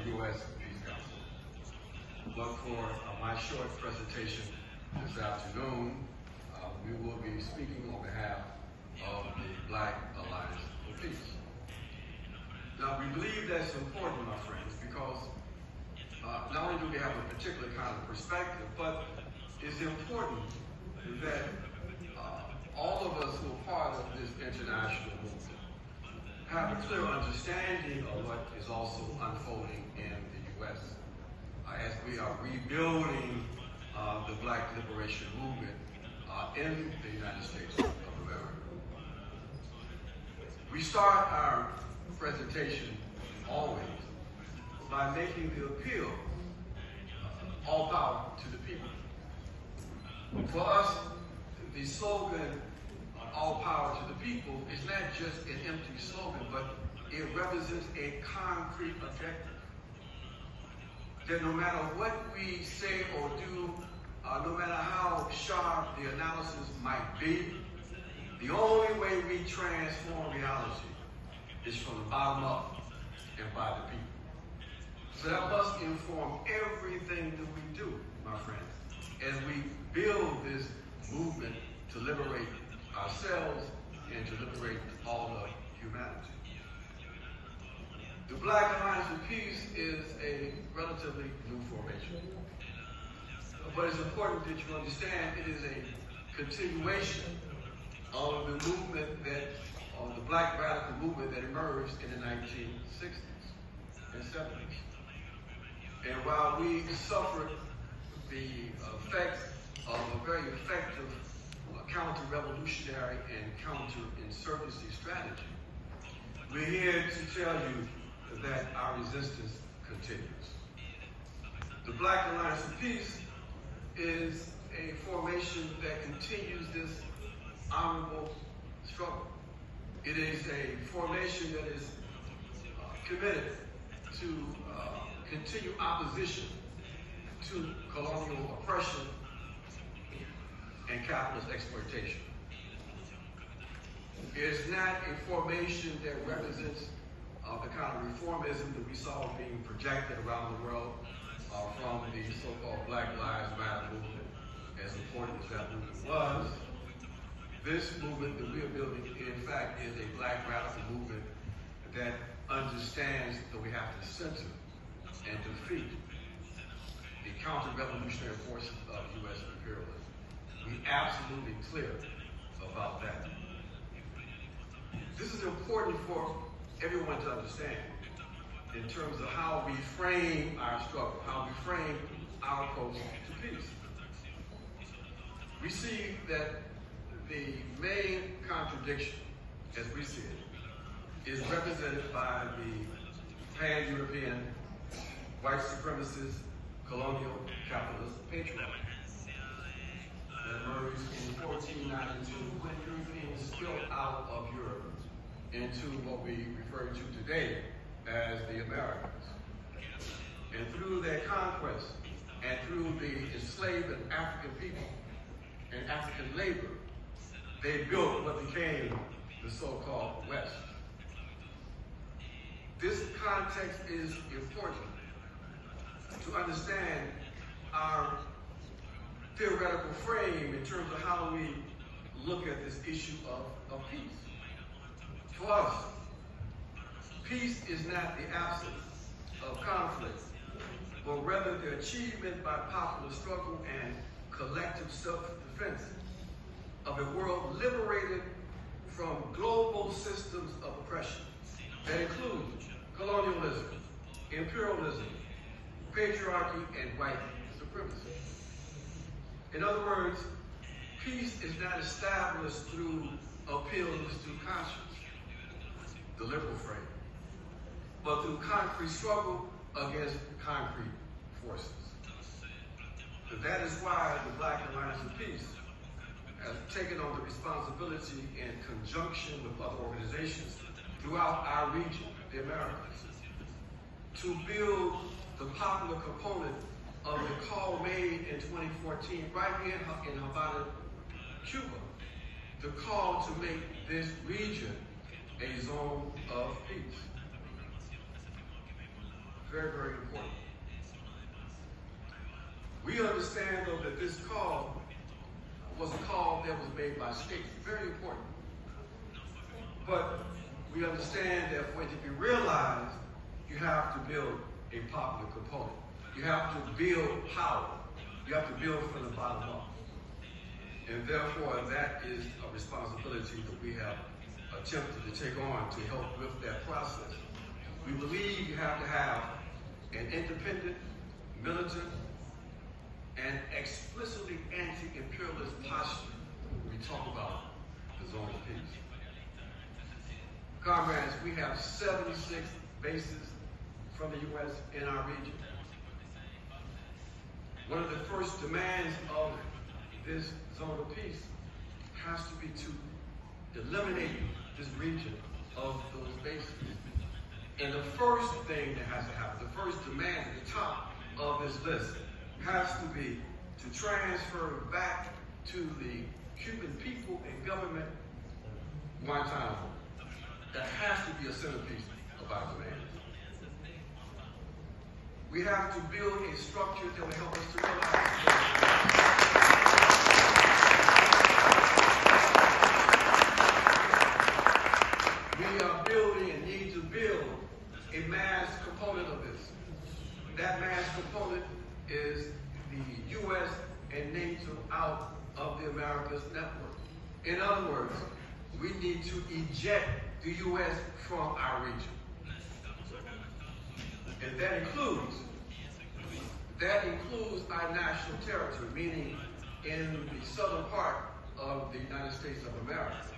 U.S. Peace Council. But for my short presentation this afternoon, we will be speaking on behalf of the Black Alliance for Peace. Now, we believe that's important, my friends, because not only do we have a particular kind of perspective, but it's important that all of us who are part of this international movement have a clear understanding of what is also unfolding in the U.S. As we are rebuilding the Black liberation movement in the United States of America. We start our presentation always by making the appeal, all power to the people. For us, the slogan, all power to the people, is not just an empty slogan, but it represents a concrete objective. That no matter what we say or do, no matter how sharp the analysis might be, the only way we transform reality is from the bottom up and by the people. So that must inform everything that we do, my friends, as we build this movement to liberate ourselves and to liberate all of humanity. The Black Alliance for Peace is a relatively new formation. But it's important that you understand it is a continuation of the movement of the Black radical movement that emerged in the 1960s and 70s. And while we suffered the effects of a very effective counter-revolutionary and counter-insurgency strategy, we're here to tell you that our resistance continues. The Black Alliance for Peace is a formation that continues this honorable struggle. It is a formation that is committed to continue opposition to colonial oppression and capitalist exploitation. It is not a formation that represents the kind of reformism that we saw being projected around the world from the so-called Black Lives Matter movement, as important as that movement was. This movement that we are building, in fact, is a Black radical movement that understands that we have to center and defeat the counter-revolutionary forces of U.S. imperialism. We're absolutely clear about that. This is important for everyone to understand in terms of how we frame our struggle, how we frame our approach to peace. We see that the main contradiction, as we see it, is represented by the pan-European, white supremacist, colonial, capitalist patriarchy that emerged in 1492 when Europeans spilled out of Europe into what we refer to today as the Americas. And through their conquest and through the enslavement of African people and African labor, they built what became the so-called West. This context is important to understand our theoretical frame in terms of how we look at this issue of peace. For us, peace is not the absence of conflict, but rather the achievement by popular struggle and collective self-defense of a world liberated from global systems of oppression that include colonialism, imperialism, patriarchy, and white supremacy. In other words, peace is not established through appeals to conscience, the liberal frame, but through concrete struggle against concrete forces. So that is why the Black Alliance for Peace has taken on the responsibility in conjunction with other organizations throughout our region, the Americas, to build the popular component of the call made in 2014 right here in Havana, Cuba, the call to make this region a zone of peace. Very, very important. We understand, though, that this call was a call that was made by states. Very important. But we understand that for it to be realized, you have to build a popular component. You have to build power. You have to build from the bottom up. And therefore, that is a responsibility that we have attempted to take on to help with that process. We believe you have to have an independent, militant, and explicitly anti-imperialist posture when we talk about the zone of peace. Comrades, we have 76 bases from the U.S. in our region. One of the first demands of this zone of peace has to be to eliminate this region of those bases. And the first thing that has to happen, the first demand at the top of this list has to be to transfer back to the Cuban people and government Guantanamo. That has to be a centerpiece of our demands. We have to build a structure that will help us to realize we are building and need to build a mass component of this. That mass component is the U.S. and NATO out of the Americas network. In other words, we need to eject the U.S. from our region. And that includes our national territory, meaning in the southern part of the United States of America.